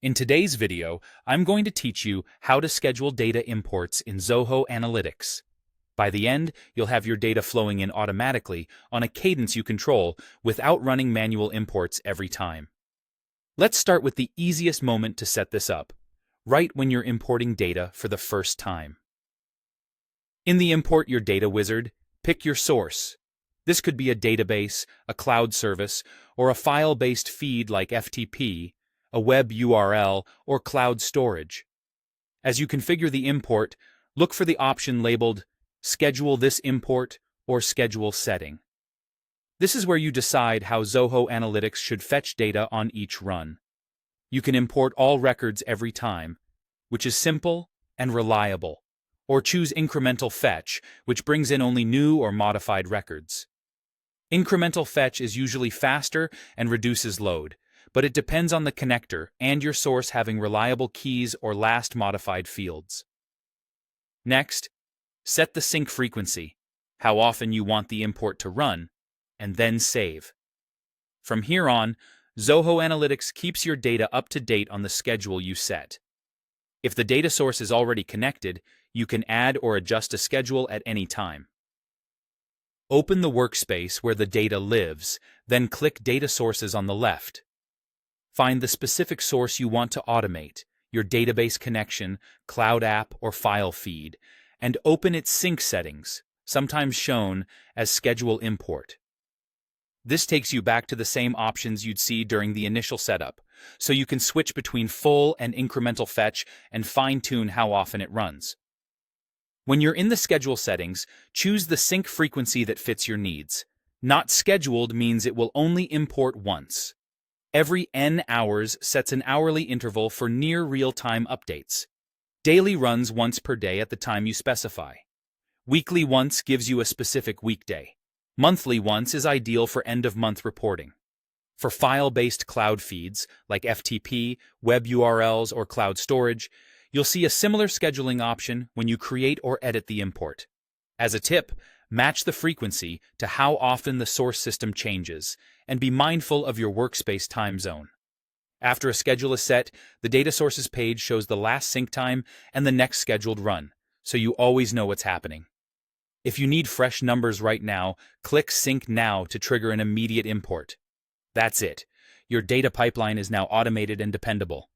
In today's video, I'm going to teach you how to schedule data imports in Zoho Analytics. By the end, you'll have your data flowing in automatically on a cadence you control without running manual imports every time. Let's start with the easiest moment to set this up, right when you're importing data for the first time. In the Import Your Data wizard, pick your source. This could be a database, a cloud service, or a file-based feed like FTP, a web URL, or cloud storage. As you configure the import, look for the option labeled Schedule this import or Schedule setting. This is where you decide how Zoho Analytics should fetch data on each run. You can import all records every time, which is simple and reliable, or choose Incremental Fetch, which brings in only new or modified records. Incremental Fetch is usually faster and reduces load, but it depends on the connector and your source having reliable keys or last modified fields. Next, set the sync frequency, how often you want the import to run, and then save. From here on, Zoho Analytics keeps your data up to date on the schedule you set. If the data source is already connected, you can add or adjust a schedule at any time. Open the workspace where the data lives, then click Data Sources on the left. Find the specific source you want to automate, your database connection, cloud app, or file feed, and open its sync settings, sometimes shown as Schedule Import. This takes you back to the same options you'd see during the initial setup, so you can switch between full and incremental fetch and fine-tune how often it runs. When you're in the schedule settings, choose the sync frequency that fits your needs. Not scheduled means it will only import once. Every N hours sets an hourly interval for near real-time updates. Daily runs once per day at the time you specify. Weekly once gives you a specific weekday. Monthly once is ideal for end-of-month reporting. For file-based cloud feeds, like FTP, web URLs, or cloud storage, you'll see a similar scheduling option when you create or edit the import. As a tip, match the frequency to how often the source system changes, and be mindful of your workspace time zone. After a schedule is set, the Data Sources page shows the last sync time and the next scheduled run, so you always know what's happening. If you need fresh numbers right now, click Sync Now to trigger an immediate import. That's it. Your data pipeline is now automated and dependable.